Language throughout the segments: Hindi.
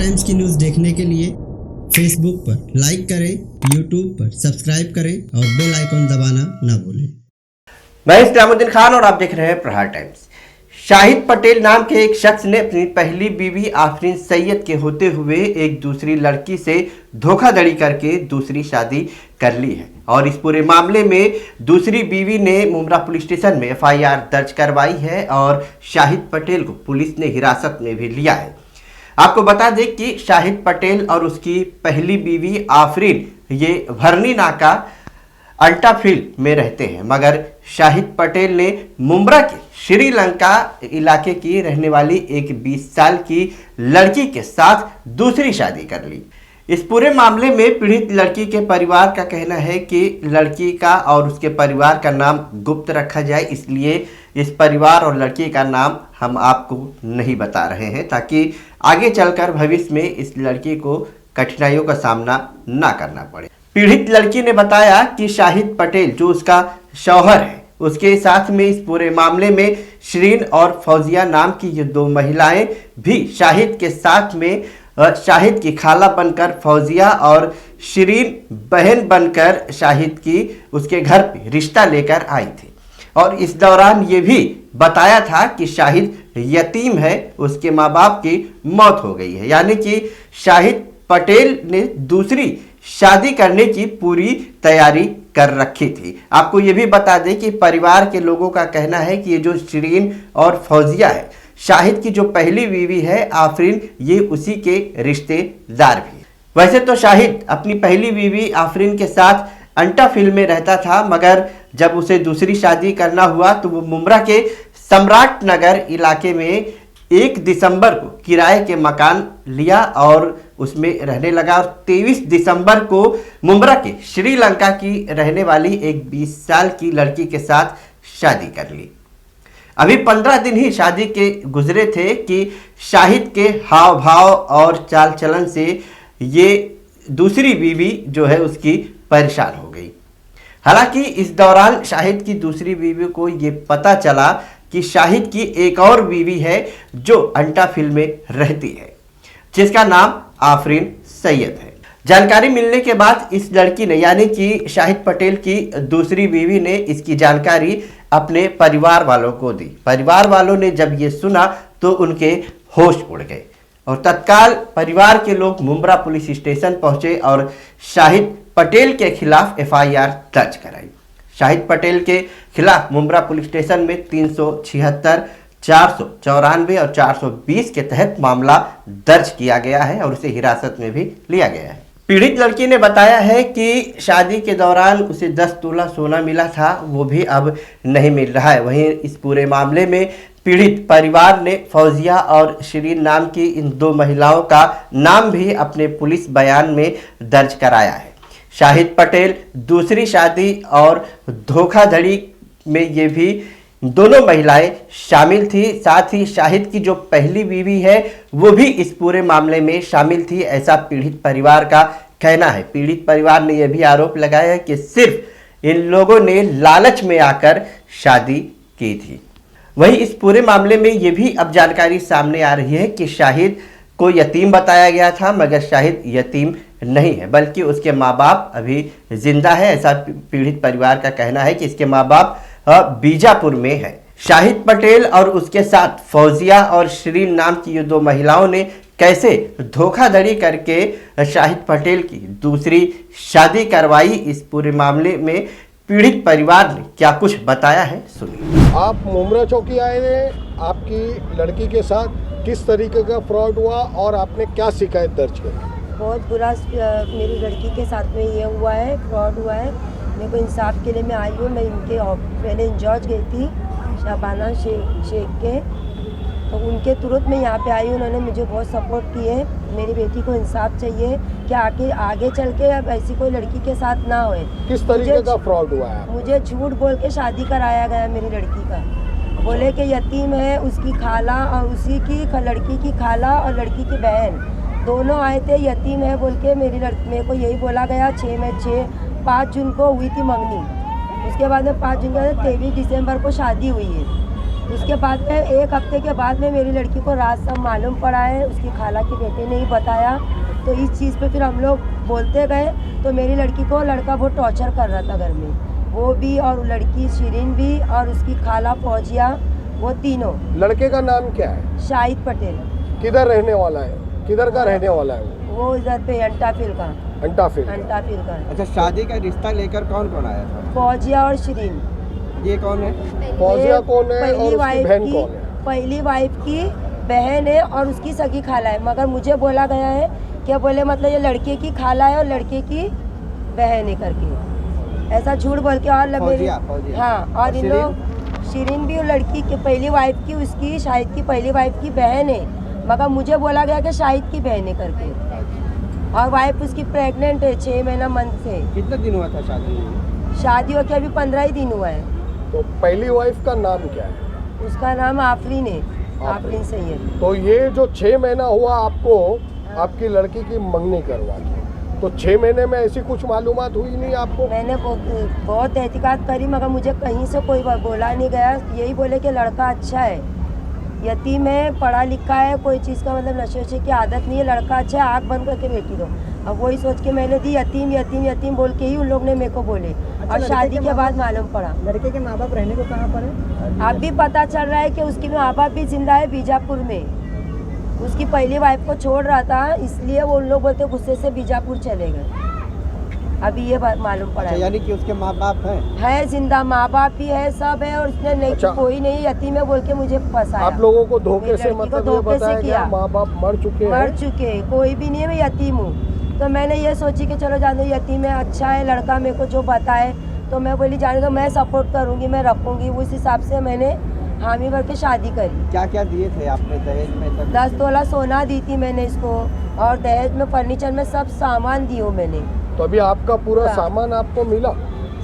टाइम्स की न्यूज़ देखने के लिए फेसबुक पर लाइक करें, यूट्यूब पर सब्सक्राइब करें और बेल आइकन दबाना ना भूलें। मैं इस्लामुद्दीन खान और आप देख रहे हैं प्रहार टाइम्स। शाहिद पटेल नाम के एक शख्स ने अपनी पहली बीवी आफरीन सैयद के होते हुए एक दूसरी लड़की से धोखाधड़ी करके दूसरी शादी कर ली है और इस पूरे मामले में दूसरी बीवी ने मुमरा पुलिस स्टेशन में एफआईआर दर्ज करवाई है और शाहिद पटेल को पुलिस ने हिरासत में भी लिया है। आपको बता दें कि शाहिद पटेल और उसकी पहली बीवी आफरीन ये भरनी नाका अल्टा फील्ड में रहते हैं, मगर शाहिद पटेल ने मुमरा के श्रीलंका इलाके की रहने वाली एक 20 साल की लड़की के साथ दूसरी शादी कर ली। इस पूरे मामले में पीड़ित लड़की के परिवार का कहना है कि लड़की का और उसके परिवार का नाम गुप्त रखा जाए, इसलिए इस परिवार और लड़की का नाम हम आपको नहीं बता रहे हैं ताकि आगे चलकर भविष्य में इस लड़की को कठिनाइयों का सामना ना करना पड़े। पीड़ित लड़की ने बताया कि शाहिद पटेल जो उसका शौहर है उसके साथ में इस पूरे मामले में शरीन और फौजिया नाम की ये दो महिलाएं भी शाहिद के साथ में शाहिद की खाला बनकर फौजिया और शरीन बहन बनकर शाहिद की उसके घर पे रिश्ता लेकर आई थी और इस दौरान ये भी बताया था कि शाहिद यतीम है, उसके माँ बाप की मौत हो गई है, यानी कि शाहिद पटेल ने दूसरी शादी करने की पूरी तैयारी कर रखी थी। आपको ये भी बता दें कि परिवार के लोगों का कहना है कि ये जो शरीन और फौजिया है, शाहिद की जो पहली बीवी है आफरीन, ये उसी के रिश्तेदार भी। वैसे तो शाहिद अपनी पहली बीवी आफरीन के साथ अंटा फील्ड में रहता था, मगर जब उसे दूसरी शादी करना हुआ तो वो मुमरा के सम्राट नगर इलाके में 1 दिसंबर को किराए के मकान लिया और उसमें रहने लगा और 23 दिसंबर को मुमरा के श्रीलंका की रहने वाली एक 20 साल की लड़की के साथ शादी कर ली। अभी 15 दिन ही शादी के गुजरे थे कि शाहिद के हाव भाव और चाल चलन से ये दूसरी बीवी जो है उसकी परेशान हो गई। हालांकि इस दौरान शाहिद की दूसरी बीवी को ये पता चला कि शाहिद की एक और बीवी है जो अंटा फील्ड में रहती है, जिसका नाम आफरीन सैयद है। जानकारी मिलने के बाद इस लड़की ने यानी कि शाहिद पटेल की दूसरी बीवी ने इसकी जानकारी अपने परिवार वालों को दी। परिवार वालों ने जब ये सुना तो उनके होश उड़ गए और तत्काल परिवार के लोग मुमरा पुलिस स्टेशन पहुंचे और शाहिद पटेल के खिलाफ एफआईआर दर्ज कराई। शाहिद पटेल के खिलाफ मुमरा पुलिस स्टेशन में 376, 494 और 420 के तहत मामला दर्ज किया गया है और उसे हिरासत में भी लिया गया है। पीड़ित लड़की ने बताया है कि शादी के दौरान उसे 10 तोला सोना मिला था, वो भी अब नहीं मिल रहा है। वहीं इस पूरे मामले में पीड़ित परिवार ने फौजिया और शरीन नाम की इन दो महिलाओं का नाम भी अपने पुलिस बयान में दर्ज कराया है। शाहिद पटेल दूसरी शादी और धोखाधड़ी में ये भी दोनों महिलाएं शामिल थी। साथ ही शाहिद की जो पहली बीवी है वो भी इस पूरे मामले में शामिल थी, ऐसा पीड़ित परिवार का कहना है। पीड़ित परिवार ने यह भी आरोप लगाया है कि सिर्फ इन लोगों ने लालच में आकर शादी की थी। वहीं इस पूरे मामले में ये भी अब जानकारी सामने आ रही है कि शाहिद को यतीम बताया गया था, मगर शाहिद यतीम नहीं है बल्कि उसके माँ बाप अभी जिंदा है, ऐसा पीड़ित परिवार का कहना है कि इसके माँ बाप बीजापुर में है। शाहिद पटेल और उसके साथ फौजिया और शरीन नाम की ये दो महिलाओं ने कैसे धोखाधड़ी करके शाहिद पटेल की दूसरी शादी करवाई, इस पूरे मामले में पीड़ित परिवार ने क्या कुछ बताया है, सुनिए। आप मुमरा चौकी आए थे, आपकी लड़की के साथ किस तरीके का फ्रॉड हुआ और आपने क्या शिकायत दर्ज की? बहुत बुरा मेरी लड़की के साथ में ये हुआ है, फ्रॉड हुआ है। मेरे को इंसाफ के लिए मैं आई हूँ। मैं इनके पहले इंजॉर्ज गई थी शाबाना शेख के, तो उनके तुरंत मैं यहाँ पे आई हूँ। उन्होंने मुझे बहुत सपोर्ट किए। मेरी बेटी को इंसाफ चाहिए कि आगे चल के अब ऐसी कोई लड़की के साथ ना होए। किस तरीके का फ्रॉड हुआ है? मुझे झूठ बोल के शादी कराया गया मेरी लड़की का। बोले कि यतीम है, उसकी खाला और उसी की लड़की की खाला और लड़की की बहन दोनों आए थे, यतीम है बोल के मेरे को यही बोला गया। 5 जून को हुई थी मंगनी, उसके बाद में 5 जून के 23 दिसंबर को शादी हुई है। उसके बाद में 1 हफ्ते के बाद में मेरी लड़की को रात सब मालूम पड़ा है, उसकी खाला के बेटे ने ही बताया। तो इस चीज़ पे फिर हम लोग बोलते गए, तो मेरी लड़की को लड़का बहुत टॉर्चर कर रहा था घर में, वो भी और लड़की शिरीन भी और उसकी खाला फौजिया, वो तीनों। लड़के का नाम क्या है? शाहिद पटेल। किधर रहने वाला है? किधर का रहने वाला है वो इधर पे अंटाफिल का। अंटाफिल। का। अच्छा, शादी का रिश्ता लेकर कौन कौन आया था? फौजिया और शिरीन। ये कौन है? फौजिया कौन है और पहली उसकी वाइफ बहन की कौन है? पहली वाइफ की बहन है और उसकी सगी खाला है, मगर मुझे बोला गया है कि बोले मतलब ये लड़के की खाला है और लड़के की बहन है करके, ऐसा झूठ बोल के। और फौजिया। हाँ, और इन लोग शिरीन भी लड़की की पहली वाइफ की, उसकी शाहिद की पहली वाइफ की बहन है, मगर मुझे बोला गया कि शाहिद की बहन है करके। और वाइफ उसकी प्रेग्नेंट है 6 महीना मंथ से। कितना दिन हुआ था शादी? शादी होके अभी 15 ही दिन हुआ है। तो पहली वाइफ का नाम क्या है? उसका नाम आफरीन है, आफरीन सैयद। तो ये जो 6 महीना हुआ आपको आपकी लड़की की मंगनी करवा के, तो 6 महीने में ऐसी कुछ मालूमात हुई नहीं आपको? मैंने बहुत तहकीकात करी, मगर मुझे कहीं से कोई बोला नहीं गया। यही बोले कि लड़का अच्छा है, यतीम है, पढ़ा लिखा है, कोई चीज़ का मतलब नशे वशे की आदत नहीं है, लड़का अच्छा है, आँख बंद करके बैठी दो। अब वही सोच के मैंने दी, यतीम यतीम यतीम बोल के ही उन लोग ने मेरे को बोले। और शादी के बाद मालूम पड़ा लड़के के माँ बाप रहने को कहाँ पर है? अब भी पता चल रहा है कि उसके माँ बाप भी जिंदा है बीजापुर में। उसकी पहली वाइफ को छोड़ रहा था, इसलिए वो उन लोग बोलते गुस्से से बीजापुर चले गए। अभी ये बात मालूम पड़ा है। यानी कि उसके माँ बाप है जिंदा, माँ बाप भी है, सब है, और उसने नहीं अच्छा। कोई नहीं यतीम है बोल के मुझे फंसाया। आप लोगों को धोखे मेरी से लड़की को मतलब ये धोखे से बताया किया। गया माँ बाप मर चुके हैं? कोई भी नहीं है, मैं यतीम हूँ। तो मैंने ये सोची कि चलो जाने दो, यतीम है, अच्छा है लड़का, मेरे को जो बताए तो मैं बोली जाने दो, मैं सपोर्ट करूँगी, मैं रखूँगी। उस हिसाब से मैंने हामी भर के शादी करी। क्या क्या दिए थे आपने दहेज में? 10 तोला सोना दी थी मैंने इसको, और दहेज में फर्नीचर में सब सामान दियो मैंने। तो अभी आपका पूरा हाँ। सामान आपको मिला?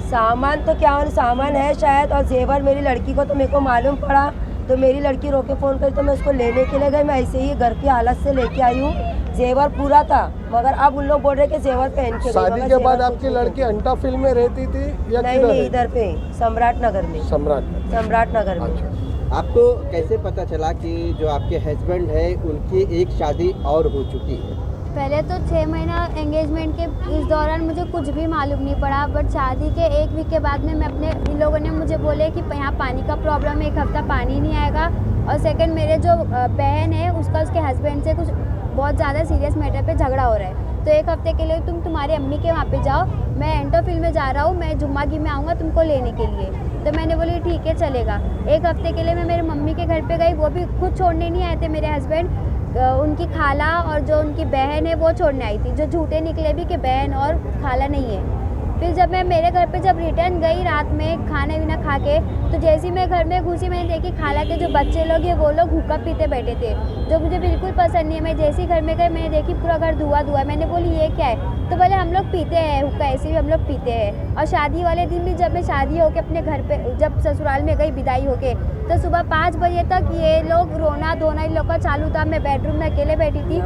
सामान तो क्या सामान है शायद, और जेवर मेरी लड़की को तो मेरे को मालूम पड़ा, तो मेरी लड़की रोके फ़ोन करी, तो मैं उसको लेने के लिए गई। मैं ऐसे ही घर की हालत से लेके आई हूँ, जेवर पूरा था, मगर अब उन लोग बोल रहे कि जेवर पहन के। शादी के बाद आपकी लड़की अंटाफिल में रहती थी या नहीं किधर नहीं, रहती? इधर पे सम्राट नगर में। सम्राट नगर में। अच्छा। आपको कैसे पता चला कि जो आपके हस्बैंड है उनकी एक शादी और हो चुकी है? पहले तो 6 महीना एंगेजमेंट के इस दौरान मुझे कुछ भी मालूम नहीं पड़ा, बट शादी के 1 वीक के बाद में मैं अपने इन लोगों ने मुझे बोले कि यहाँ पानी का प्रॉब्लम है, 1 हफ्ता पानी नहीं आएगा। और सेकंड, मेरे जो बहन है उसका उसके हस्बैंड से कुछ बहुत ज़्यादा सीरियस मैटर पे झगड़ा हो रहा है, तो 1 हफ्ते के लिए तुम तुम्हारी अम्मी के वहाँ पे जाओ, मैं एंटोफिल में जा रहा हूँ, मैं जुम्मागी में आऊँगा तुमको लेने के लिए। तो मैंने बोली ठीक है चलेगा। 1 हफ्ते के लिए मैं मेरी मम्मी के घर पे गई, वो भी खुद छोड़ने नहीं आए थे मेरे हस्बैंड, उनकी खाला और जो उनकी बहन है वो छोड़ने आई थी, जो झूठे निकले भी कि बहन और खाला नहीं है। फिर जब मैं मेरे घर पे जब रिटर्न गई रात में खाना वीना खा के, तो जैसे ही मैं घर में घुसी मैंने देखी खाला के जो बच्चे लोग हैं वो लोग हुक्का पीते बैठे थे, जो मुझे बिल्कुल पसंद नहीं है। मैं जैसे ही घर में गई मैंने देखी पूरा घर धुआं धुआं। मैंने बोली ये क्या है, तो बोले हम लोग पीते हैं हुक्का, ऐसे भी हम लोग पीते हैं। और शादी वाले दिन भी जब मैं शादी होके अपने घर पे जब ससुराल में गई विदाई होके, तो सुबह 5 बजे तक ये लोग रोना धोना इन लोग का चालू था। मैं बेडरूम में अकेले बैठी थी,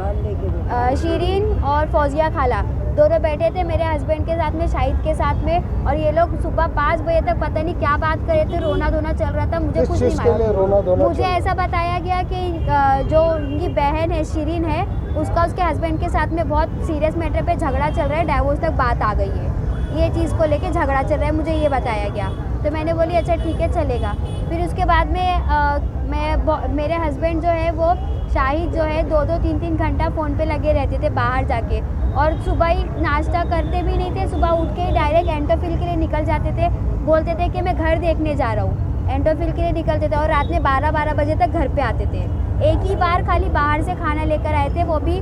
शिरीन और फौजिया खाला दोनों बैठे थे मेरे हस्बैंड के साथ में, शाहिद के साथ में, और ये लोग सुबह 5 बजे तक पता नहीं क्या बात कर रहे थे, रोना धोना चल रहा था। मुझे कुछ नहीं मालूम। मुझे ऐसा बताया गया कि जो उनकी बहन है शिरीन है, उसका उसके हस्बैंड के साथ में बहुत सीरियस मैटर पे झगड़ा चल रहा है, डाइवोर्स तक बात आ गई है, ये चीज़ को लेके झगड़ा चल रहा है, मुझे ये बताया गया। तो मैंने बोली अच्छा ठीक है चलेगा। फिर उसके बाद में मेरे हस्बैंड जो है वो शाहिद जो है 2-2 3-3 घंटा फ़ोन पे लगे रहते थे बाहर जाके, और सुबह ही नाश्ता करते भी नहीं थे, सुबह उठ के डायरेक्ट एंटोफिल के लिए निकल जाते थे, बोलते थे कि मैं घर देखने जा रहा हूँ, एंटोफिल के लिए निकलते थे, और रात में 12-12 बजे तक घर पे आते थे। एक ही बार खाली बाहर से खाना लेकर आए थे, वो भी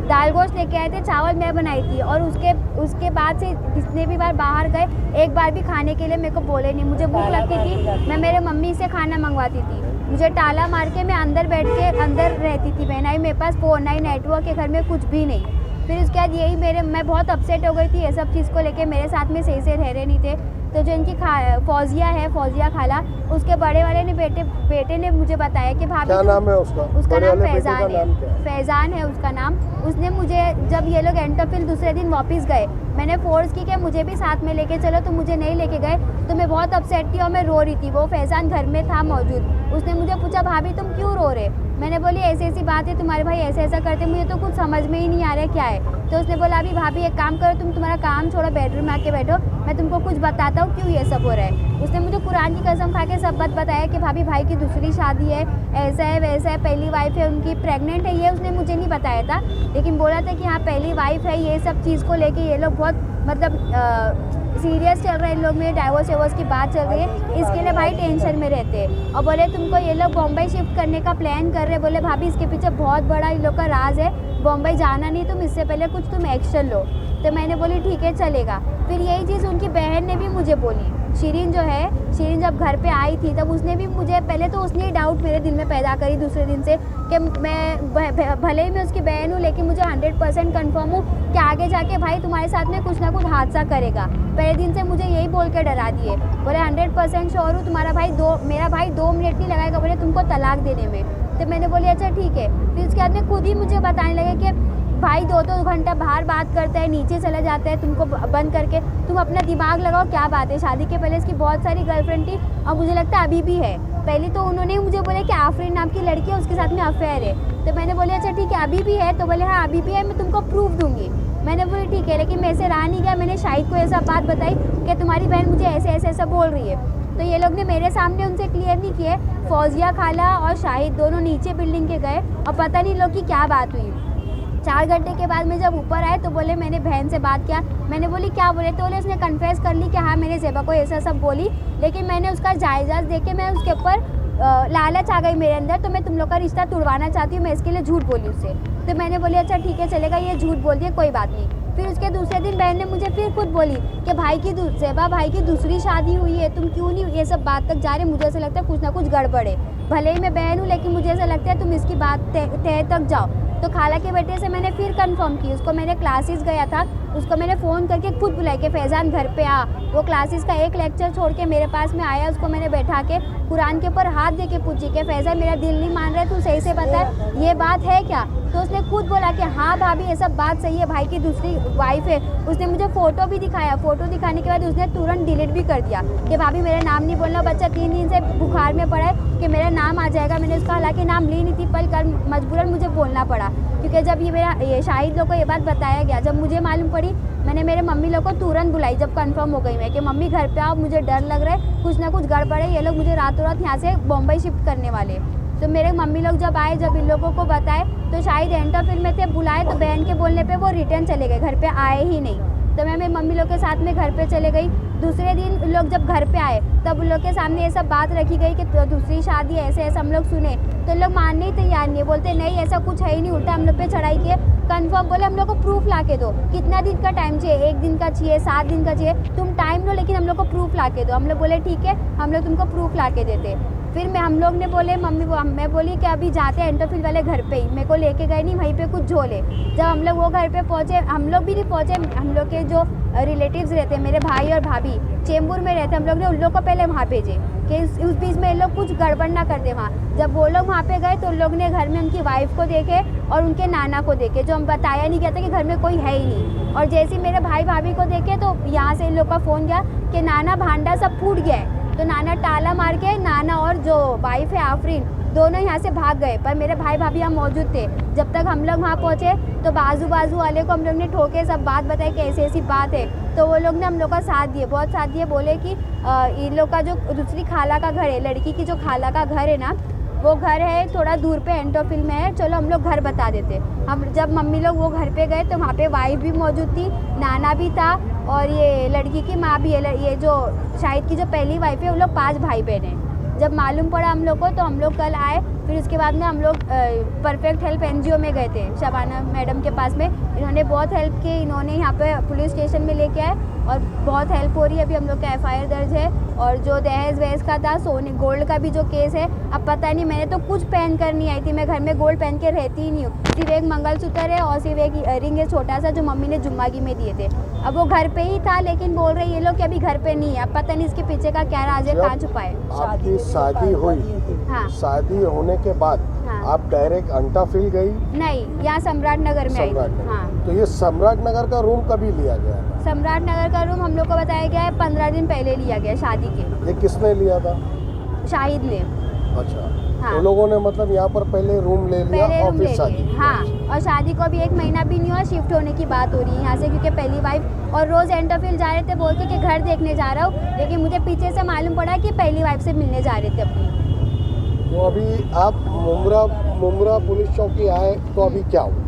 दाल गोश्त लेके आए थे, चावल मैं बनाई थी, और उसके बाद से जितने भी बार बाहर गए एक बार भी खाने के लिए मेरे को बोले नहीं। मुझे भूख लगती थी, मैं मेरे मम्मी से खाना मंगवाती थी, मुझे ताला मार के मैं अंदर बैठ के अंदर रहती थी, मैं नहीं मेरे पास फ़ोन नहीं नेटवर्क के घर में कुछ भी नहीं। फिर उसके बाद यही मैं बहुत अपसेट हो गई थी ये सब चीज़ को लेके, मेरे साथ में सही से रह रहे नहीं थे। तो जो इनकी फौजिया है, फौजिया खाला, उसके बड़े वाले ने बेटे ने मुझे बताया कि भाभी क्या नाम है उसका? उसका नाम फैज़ान है, फैज़ान है उसका नाम। उसने मुझे जब ये लोग एंटोफिल दूसरे दिन वापस गए मैंने फोर्स की कि मुझे भी साथ में लेके चलो, तो मुझे नहीं लेके गए। तो मैं बहुत अपसेट थी और मैं रो रही थी। वो फैजान घर में था मौजूद। उसने मुझे पूछा भाभी तुम क्यों रो रहे? मैंने बोली ऐसी ऐसी बात है, तुम्हारे भाई ऐसा ऐसा करते, मुझे तो कुछ समझ में ही नहीं आ रहा क्या है। तो उसने बोला अभी भाभी एक काम करो, तुम तुम्हारा काम छोड़ो, बेडरूम में आके बैठो, मैं तुमको कुछ बताता हूँ क्यों ये सब हो रहा है। उसने मुझे कुरान की कसम खा के सब बात बताया कि भाभी भाई की दूसरी शादी है, ऐसा है वैसा है, पहली वाइफ है उनकी, प्रेग्नेंट है, ये उसने मुझे नहीं बताया था, लेकिन बोला था कि हाँ पहली वाइफ है। ये सब चीज़ को लेके ये लोग बहुत मतलब सीरियस चल रहे हैं इन लोग में, डाइवोर्स की बात चल रही है, इसके लिए भाई टेंशन में रहते हैं। और बोले तुमको ये लोग बॉम्बे शिफ्ट करने का प्लान कर रहे, बोले भाभी इसके पीछे बहुत बड़ा इन लोग का राज है, बॉम्बे जाना नहीं, तुम इससे पहले कुछ तुम एक्शन लो। तो मैंने बोली ठीक है चलेगा। फिर यही चीज़ उनकी बहन ने भी मुझे बोली, शिरीन जो है, शिरीन जब घर पे आई थी तब उसने भी मुझे, पहले तो उसने ही डाउट मेरे दिल में पैदा करी दूसरे दिन से कि मैं भले ही मैं उसकी बहन हूँ, लेकिन मुझे 100% कन्फर्म हूँ कि आगे जाके भाई तुम्हारे साथ में कुछ ना कुछ हादसा करेगा। पहले दिन से मुझे यही बोल के डरा दिए, बोले 100% श्योर हूँ तुम्हारा भाई मेरा भाई 2 मिनट नहीं लगाएगा बोले तुमको तलाक देने में। तो मैंने बोली अच्छा ठीक है। फिर उसके बाद में खुद ही मुझे बताने लगे कि भाई 2-2 घंटा बाहर बात करता है, नीचे चला जाता है तुमको बंद करके, तुम अपना दिमाग लगाओ क्या बात है। शादी के पहले इसकी बहुत सारी गर्लफ्रेंड थी और मुझे लगता है अभी भी है। पहले तो उन्होंने मुझे बोले कि आफरीन नाम की लड़की है, उसके साथ में अफेयर है। तो मैंने बोले अच्छा ठीक है अभी भी है? तो बोले हाँ अभी भी है, मैं तुमको प्रूफ दूंगी। मैंने बोली ठीक है, लेकिन मेरे से रहा नहीं गया। मैंने शाहिद को ऐसा बात बताई कि तुम्हारी बहन मुझे ऐसे ऐसे ऐसा बोल रही है। तो ये लोग ने मेरे सामने उनसे क्लियर नहीं किए। फौजिया खाला और शाहिद दोनों नीचे बिल्डिंग के गए और पता नहीं लोग की क्या बात हुई। 4 घंटे के बाद में जब ऊपर आए तो बोले मैंने बहन से बात किया। मैंने बोली क्या बोले? तो बोले उसने कन्फेस कर ली कि हाँ मैंने ज़ेबा को ऐसा सब बोली, लेकिन मैंने उसका जायज़ा देख के मैं उसके ऊपर लालच आ गई मेरे अंदर, तो मैं तुम लोग का रिश्ता तुड़वाना चाहती हूँ, मैं इसके लिए झूठ बोली उससे। तो मैंने बोली अच्छा ठीक है चलेगा, ये झूठ बोल दिए कोई बात नहीं। फिर उसके दूसरे दिन बहन ने मुझे फिर खुद बोली कि ज़ेबा भाई की दूसरी शादी हुई है, तुम क्यों नहीं ये सब बात तक जा रहे? मुझे ऐसा लगता है कुछ ना कुछ गड़बड़ है, भले ही मैं बहन हूँ लेकिन मुझे ऐसा लगता है तुम इसकी बात तय तक जाओ। तो खाला के बेटे से मैंने फिर कंफर्म की, उसको मैंने क्लासेस गया था, उसको मैंने फ़ोन करके खुद बुलाया कि फैज़ान घर पे आ। वो क्लासेस का एक लेक्चर छोड़ के मेरे पास में आया, उसको मैंने बैठा के कुरान के ऊपर हाथ दे के पूछी कि फैज़ान मेरा दिल नहीं मान रहा है, तू सही से बता ये बात है क्या? तो उसने खुद बोला कि हाँ भाभी ये सब बात सही है, भाई की दूसरी वाइफ है। उसने मुझे फ़ोटो भी दिखाया, फ़ोटो दिखाने के बाद उसने तुरंत डिलीट भी कर दिया कि भाभी मेरा नाम नहीं बोलना, बच्चा 3 दिन से बुखार में पड़ा है कि मेरा नाम आ जाएगा। मैंने उसका हालांकि नाम ली नहीं थी, पर कल मजबूरन मुझे बोलना पड़ा, क्योंकि जब ये शाहिद लोग को ये बात बताया गया, जब मुझे मालूम पड़ी, मैंने मेरे मम्मी लोग को तुरंत बुलाई जब कंफर्म हो गई मैं कि मम्मी घर पे आओ, मुझे डर लग रहा है, कुछ ना कुछ गड़बड़ है, ये लोग मुझे रातों रात यहाँ से बॉम्बे शिफ्ट करने वाले। तो मेरे मम्मी लोग जब आए, जब इन लोगों को बताए, तो शाहिद एंटरफिल में थे, बुलाए तो बहन के बोलने पे वो रिटर्न चले गए, घर पे आए ही नहीं। तो मैं मेरी मम्मी लोग के साथ में घर पे चले गई। दूसरे दिन उन लोग जब घर पे आए तब उन लोग के सामने ये सब बात रखी गई कि दूसरी शादी ऐसे ऐसे हम लोग सुने, तो लोग मानने ही तैयार नहीं, बोलते नहीं ऐसा कुछ है ही नहीं, उल्टा हम लोग पे चढ़ाई किए। कंफर्म बोले हम लोग को प्रूफ ला के दो, कितना दिन का टाइम चाहिए? 1 दिन का चाहिए, 7 दिन का चाहिए, तुम टाइम लो लेकिन हम लोग को प्रूफ ला के दो। हम लोग बोले ठीक है, हम लोग तुमको प्रूफ ला के देते। फिर हम लोग ने बोले मैं बोली कि अभी जाते हैं एंटरफिल वाले घर पे ही, मेरे को लेके गए नहीं, वहीं पे कुछ झोले। जब हम लोग वो घर पे पहुँचे, हम लोग भी नहीं पहुँचे, हम लोग के जो रिलेटिव्स रहते, मेरे भाई और भाभी चेंबूर में रहते, हम लोग ने उन लोग को पहले वहाँ भेजे कि उस बीच में ये लोग कुछ गड़बड़ ना कर दे वहाँ। जब वो लोग वहाँ पे गए तो उन लोग ने घर में उनकी वाइफ को देखे और उनके नाना को देखे, जो हम बताया नहीं गया था कि घर में कोई है ही नहीं। और जैसे ही मेरे भाई भाभी को देखे तो यहाँ से इन लोग का फ़ोन गया कि नाना भांडा सब फूट गया है। तो नाना ताला मार के, नाना और जो वाइफ है आफरीन, दोनों यहाँ से भाग गए, पर मेरे भाई भाभी यहाँ मौजूद थे। जब तक हम लोग वहाँ पहुँचे तो बाजू वाले को हम लोग ने ठोके, सब बात बताई कि ऐसी ऐसी बात है। तो वो लोग ने हम लोग का साथ दिए, बहुत साथ दिए, बोले कि इन लोग का जो दूसरी खाला का घर है, लड़की की जो खाला का घर है ना, वो घर है थोड़ा दूर पे एंटरफिल में है, चलो हम लोग घर बता देते। हम जब मम्मी लोग वो घर पे गए तो वहाँ पे वाइफ भी मौजूद थी, नाना भी था और ये लड़की की माँ भी है। ये जो शाहिद की जो पहली वाइफ है, वो लोग 5 भाई बहन हैं। जब मालूम पड़ा हम लोग को तो हम लोग कल आए। फिर उसके बाद में हम लोग परफेक्ट हेल्प NGO में गए थे, शबाना मैडम के पास में। इन्होंने बहुत हेल्प की, इन्होंने यहाँ पे पुलिस स्टेशन में लेके आए और बहुत हेल्प हो रही है। अभी हम लोग का FIR दर्ज है और जो दहेज वहेज का था, सोने गोल्ड का भी जो केस है, अब पता नहीं, मैंने तो कुछ पहन कर नहीं आई थी, मैं घर में गोल्ड पहन के रहती ही नहीं हूँ, सिर्फ एक मंगलसूत्र है और सिर्फ एक इयररिंग है छोटा सा, जो मम्मी ने जुम्मागी में दिए थे। अब वो घर पे ही था, लेकिन बोल रहे ये लोग कि अभी घर पे नहीं है, अब पता नहीं इसके पीछे का क्या राज है, कहाँ छुपा है। आपकी शादी हुई, हाँ, शादी होने के बाद हाँ, आप डायरेक्ट अंटाफिल गई? नहीं, यहाँ सम्राट नगर में आई थी। हाँ, तो ये सम्राट नगर का रूम कभी लिया गया था? सम्राट नगर का रूम हम लोग को बताया गया है 15 दिन पहले लिया गया शादी के। ये किसने लिया था? शाहिद ने। अच्छा। हाँ। तो लोगों ने मतलब यहाँ पर पहले रूम ले लिया पहले और रूम फिर ले शादी लिए। की। हाँ, और शादी को भी 1 महीना भी नहीं हुआ, शिफ्ट होने की बात हो रही है यहाँ से, क्योंकि पहली वाइफ और रोज एंटरफिल जा रहे थे बोल के कि घर देखने जा रहा हूँ, लेकिन मुझे पीछे से मालूम पड़ा कि पहली वाइफ से मिलने जा रहे थे अपनी। तो अभी आप मुमरा पुलिस चौकी आए तो अभी क्या हुआ?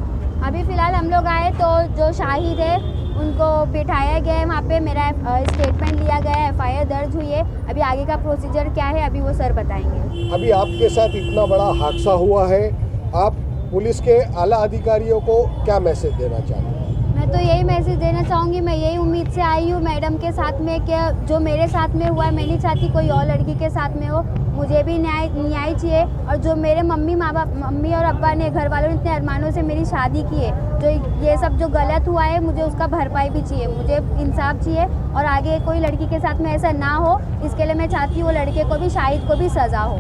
अभी फिलहाल हम लोग आए तो जो शाहिद है उनको बिठाया गया है वहाँ पे, मेरा स्टेटमेंट लिया गया है, FIR दर्ज हुई है। अभी आगे का प्रोसीजर क्या है अभी वो सर बताएंगे। अभी आपके साथ इतना बड़ा हादसा हुआ है, आप पुलिस के आला अधिकारियों को क्या मैसेज देना चाहते हैं? मैं तो यही मैसेज देना चाहूँगी, मैं यही उम्मीद से आई हूँ मैडम के साथ में कि जो मेरे साथ में हुआ है, मैं नहीं चाहती कोई और लड़की के साथ में हो, मुझे भी न्याय चाहिए। और जो मेरे मम्मी और अब्बा ने, घर वालों ने इतने अरमानों से मेरी शादी की है, जो ये सब जो गलत हुआ है मुझे उसका भरपाई भी चाहिए, मुझे इंसाफ चाहिए और आगे कोई लड़की के साथ में ऐसा ना हो। इसके लिए मैं चाहती हूँ वो लड़के को भी, शाहिद को भी सज़ा हो,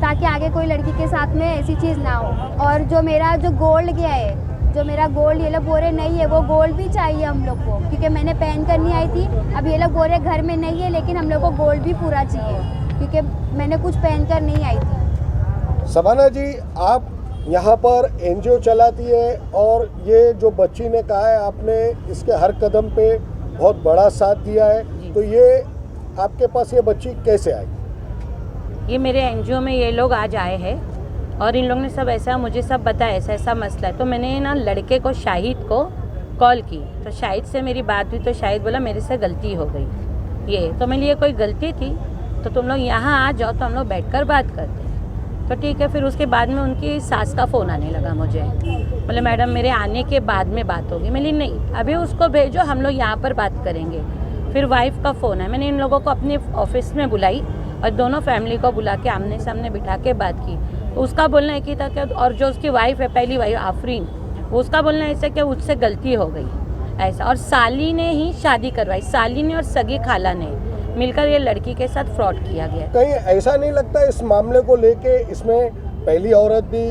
ताकि आगे कोई लड़की के साथ में ऐसी चीज़ ना हो। और जो मेरा जो गोल्ड गया है, जो मेरा गोल्ड ये लोग बोल रहे नहीं है, वो गोल्ड भी चाहिए हम लोग को, क्योंकि मैंने पहन कर नहीं आई थी। अब ये लोग बोल रहे घर में नहीं है, लेकिन हम लोग को गोल्ड भी पूरा चाहिए, क्योंकि मैंने कुछ पहन कर नहीं आई थी। शबाना जी, आप यहाँ पर NGO चलाती है और ये जो बच्ची ने कहा है आपने इसके हर कदम पे बहुत बड़ा साथ दिया है, तो ये आपके पास ये बच्ची कैसे आई? ये मेरे NGO में ये लोग आज आए हैं और इन लोगों ने सब ऐसा मुझे सब बताया, ऐसा ऐसा मसला है। तो मैंने ना लड़के को, शाहिद को कॉल की, तो शाहिद से मेरी बात हुई, तो शाहिद बोला मेरे से गलती हो गई ये। तो मेरे लिए कोई गलती थी तो तुम लोग यहाँ आ जाओ तो हम लोग बैठकर बात करते हैं। तो ठीक है। फिर उसके बाद में उनकी सास का फ़ोन आने लगा मुझे, बोले मैडम मेरे आने के बाद में बात होगी। मैंने नहीं, अभी उसको भेजो, हम लोग यहाँ पर बात करेंगे। फिर वाइफ का फ़ोन है, मैंने इन लोगों को अपने ऑफिस में बुलाई और दोनों फैमिली को बुला के आमने सामने बिठा के बात की। तो उसका बोलना है कि था क्या, और जो उसकी वाइफ है, पहली वाइफ आफरीन, उसका बोलना ऐसा कि उससे गलती हो गई ऐसा, और साली ने ही शादी करवाई, साली ने और सगी खाला ने मिलकर ये लड़की के साथ फ्रॉड किया गया। कहीं ऐसा नहीं लगता इस मामले को लेके इसमें पहली औरत भी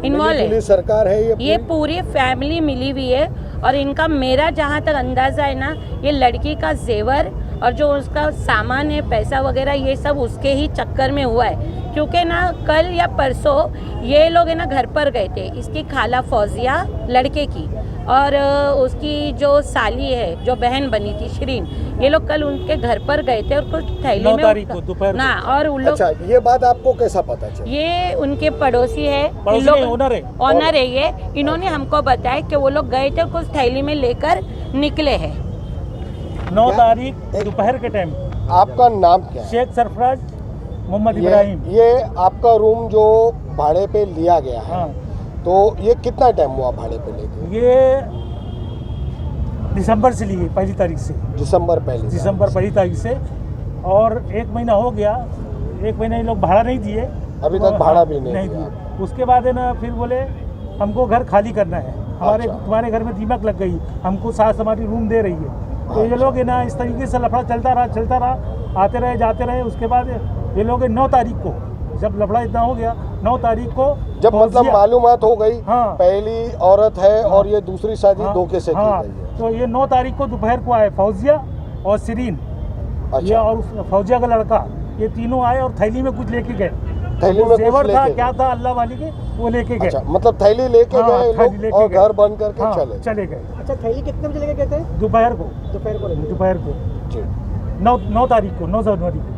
इन्वॉल्व है? सरकार है ये पूरी फैमिली मिली हुई है और इनका, मेरा जहाँ तक अंदाज़ा है ना, ये लड़की का जेवर और जो उसका सामान है, पैसा वगैरह, ये सब उसके ही चक्कर में हुआ है। क्योंकि ना कल या परसों ये लोग है ना घर पर गए थे, इसकी खाला फौजिया लड़के की और उसकी जो साली है, जो बहन बनी थी शिरीन, ये लोग कल उनके घर पर गए थे और कुछ थैली में दोपहर ना, और उन लोग, अच्छा, ये बात आपको कैसा पता चला? ये उनके पड़ोसी है, ऑनर है ये, इन्होंने हमको बताया कि वो लोग गए थे और कुछ थैली में लेकर निकले हैं। 9 तारीख दोपहर के टाइम। आपका नाम क्या है? शेख सरफराज मोहम्मद इब्राहिम। ये आपका रूम जो भाड़े पे लिया गया है, हाँ। तो ये कितना टाइम हुआ भाड़े पे लेके? ये दिसंबर से लिए, 1 तारीख से। दिसंबर 1 तारीख से, और 1 महीना हो गया। 1 महीना ये लोग भाड़ा नहीं दिए, अभी तक भाड़ा भी नहीं दिए। उसके बाद है ना, फिर बोले हमको घर खाली करना है, तुम्हारे घर में दीमक लग गई, हमको सास हमारी रूम दे रही है। तो ये लोग है ना इस तरीके से लफड़ा चलता रहा, आते रहे जाते रहे। उसके बाद ये लोग 9 तारीख को, जब लफड़ा इतना हो गया, 9 तारीख को जब मतलब मालूमात हो गई, हाँ, पहली औरत है, हाँ, और ये दूसरी शादी धोखे से की गई है। तो ये 9 तारीख को दोपहर को आए फौजिया और शिरीन, ये और फौजिया का लड़का, ये तीनों आए और थैली में कुछ लेके गए। थैली में जेवर था, क्या था अल्लाह वाली के, वो लेके गए। अच्छा, मतलब थैली लेके गए लोग और घर बंद करके चले गए। अच्छा, थैली कितने बजे लेके गए थे? दोपहर को। 9 तारीख को 9 जनवरी को।